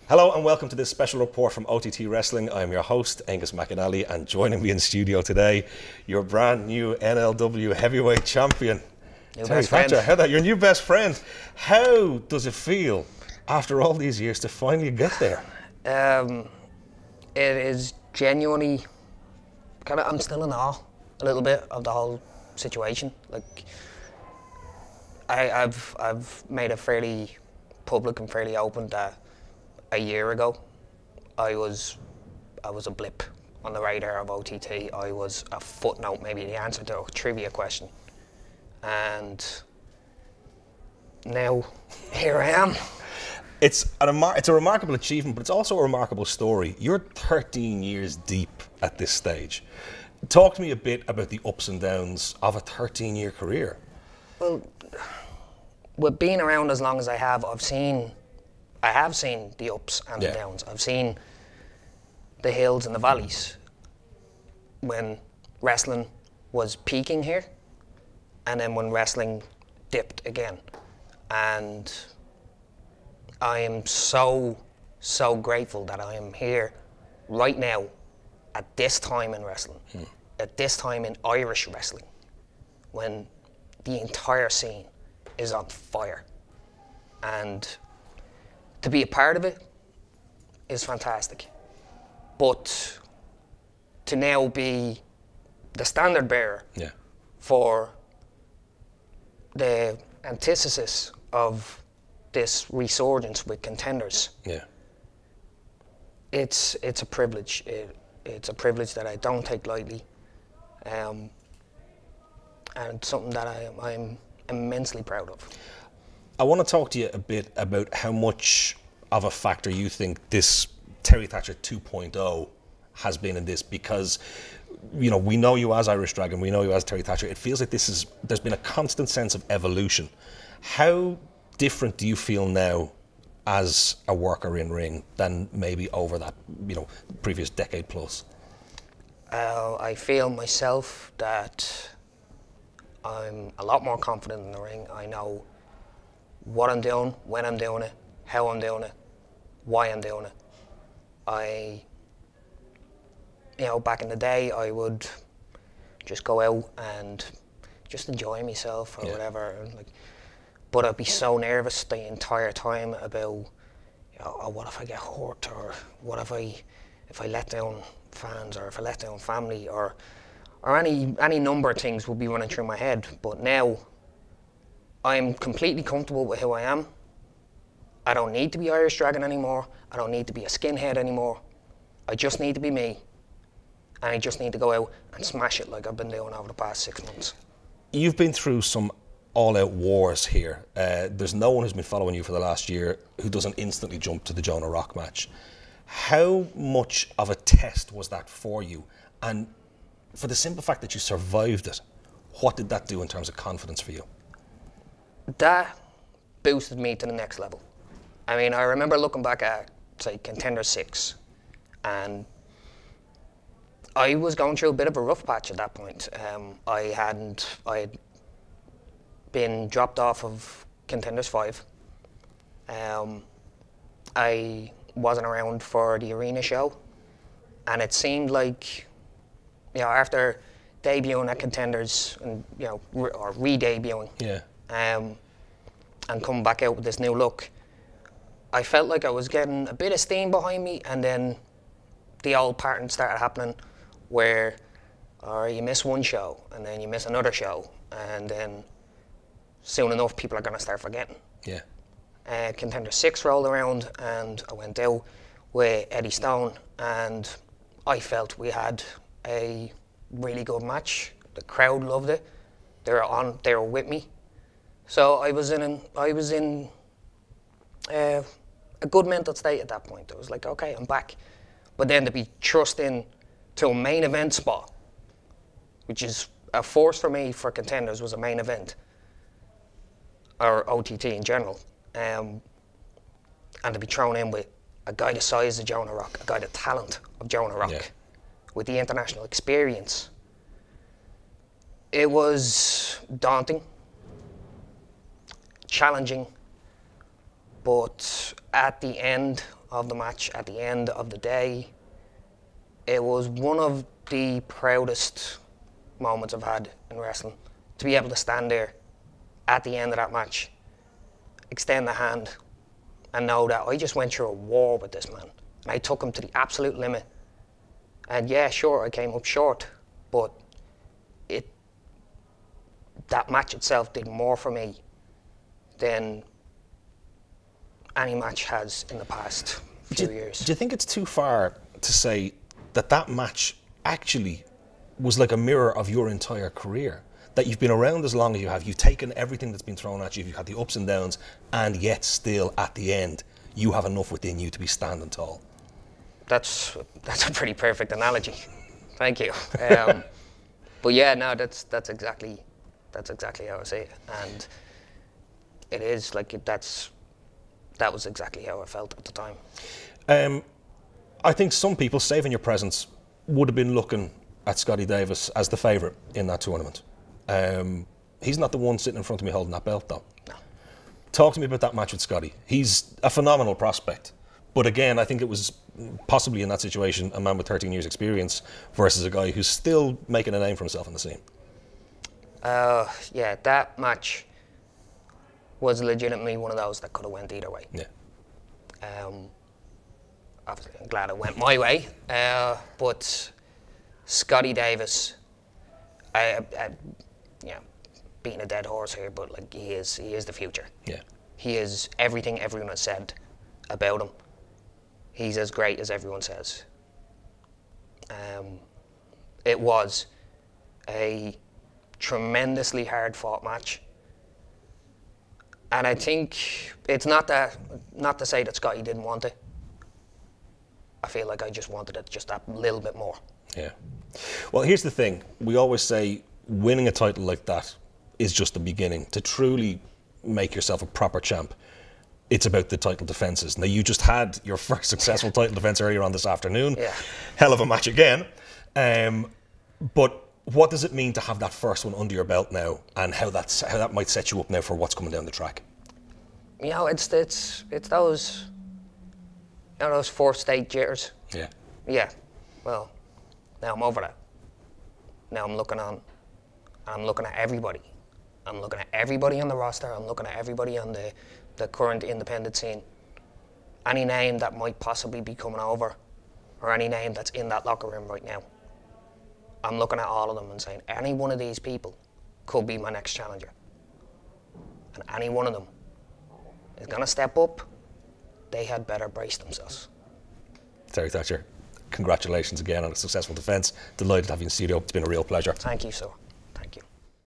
Hello and welcome to this special report from OTT Wrestling. I'm your host, Aongus Og McAnally, and joining me in studio today, your brand new NLW Heavyweight Champion, Thatcher. Your new best friend. How does it feel after all these years to finally get there? It is genuinely I'm still in awe a little bit of the whole situation. Like, I've made it fairly public and fairly open that a year ago I was a blip on the radar of OTT. I was a footnote, maybe the answer to a trivia question, and now here I am. It's a remarkable achievement, but it's also a remarkable story. You're 13 years deep at this stage. Talk to me a bit about the ups and downs of a 13-year career. Well, with being around as long as I have seen the ups and the downs. I've seen the hills and the valleys when wrestling was peaking here, and then when wrestling dipped again. And I am so grateful that I am here right now at this time in wrestling, at this time in Irish wrestling, when the entire scene is on fire. And to be a part of it is fantastic. But to now be the standard bearer for the antithesis of this resurgence with contenders, it's a privilege. It's a privilege that I don't take lightly, and something that I'm immensely proud of. I want to talk to you a bit about how much of a factor you think this Terry Thatcher 2.0 has been in this, because we know you as Irish Dragon, we know you as Terry Thatcher. It feels like there's been a constant sense of evolution. How different do you feel now as a worker in ring than maybe over that previous decade plus? I feel myself that I'm a lot more confident in the ring. I know what I'm doing, when I'm doing it, how I'm doing it, why I'm doing it. Back in the day, I would just go out and just enjoy myself or whatever. But I'd be so nervous the entire time about, oh, what if I get hurt, or what if I let down fans, or if I let down family, or any number of things would be running through my head. But now I'm completely comfortable with who I am. I don't need to be Irish Dragon anymore. I don't need to be a skinhead anymore. I just need to be me. And I just need to go out and smash it like I've been doing over the past 6 months. You've been through some all-out wars here. There's no one who's been following you for the last year who doesn't instantly jump to the Jonah Rock match. How much of a test was that for you? And for the simple fact that you survived it, what did that do in terms of confidence for you? That boosted me to the next level. I mean, I remember looking back at, say, Contender 6, and I was going through a bit of a rough patch at that point. I had been dropped off of Contenders 5. I wasn't around for the arena show, and it seemed like, after debuting at Contenders and or re-debuting, and coming back out with this new look, I felt like I was getting a bit of steam behind me, and then the old pattern started happening where you miss one show and then you miss another show, and then soon enough people are going to start forgetting. Contender 6 rolled around and I went out with Eddie Stone, and I felt we had a really good match. The crowd loved it. They were with me. So I was in a good mental state at that point. I was like, okay, I'm back. But then to be thrust in to a main event spot, which is a force for me for Contenders, was a main event, or OTT in general, and to be thrown in with a guy the size of Jonah Rock, a guy the talent of Jonah Rock, with the international experience. It was daunting, challenging, but at the end, of the match at the end of the day. It was one of the proudest moments I've had in wrestling. To be able to stand there at the end of that match, extend the hand, and know that I just went through a war with this man. And I took him to the absolute limit. And yeah, sure, I came up short, but that match itself did more for me than any match has in the past few years. Do you think it's too far to say that that match actually was like a mirror of your entire career? That you've been around as long as you have, you've taken everything that's been thrown at you, you've had the ups and downs, and yet still at the end, you have enough within you to be standing tall. That's a pretty perfect analogy. Thank you. But yeah, no, that's exactly how I see it, and it is like that was exactly how I felt at the time. I think some people, saving your presence, would have been looking at Scotty Davis as the favourite in that tournament. He's not the one sitting in front of me holding that belt, though. No. Talk to me about that match with Scotty. He's a phenomenal prospect. But again, I think it was possibly in that situation a man with 13 years experience versus a guy who's still making a name for himself in the scene. Yeah, that match was legitimately one of those that could have went either way. Yeah. Obviously, I'm glad it went my way. But Scotty Davis, beating a dead horse here, but like he is the future. Yeah. He is everything everyone has said about him. He's as great as everyone says. It was a tremendously hard fought match. And I think it's not to say that Scotty didn't want it. I feel like I just wanted it just a little bit more. Yeah. Well, here's the thing. We always say winning a title like that is just the beginning. To truly make yourself a proper champ, it's about the title defences. Now, you just had your first successful title defence earlier on this afternoon. Yeah. Hell of a match again. But what does it mean to have that first one under your belt now, and how that might set you up now for what's coming down the track? You know, it's those fourth state jitters. Yeah. Yeah. Well, now I'm over that. Now I'm looking on. I'm looking at everybody. I'm looking at everybody on the roster. I'm looking at everybody on the current independent scene. Any name that might possibly be coming over, or any name that's in that locker room right now. I'm looking at all of them and saying, any one of these people could be my next challenger. And any one of them is going to step up. They had better brace themselves. Terry Thatcher, congratulations again on a successful defence. Delighted to have you in the studio. It's been a real pleasure. Thank you, sir. Thank you.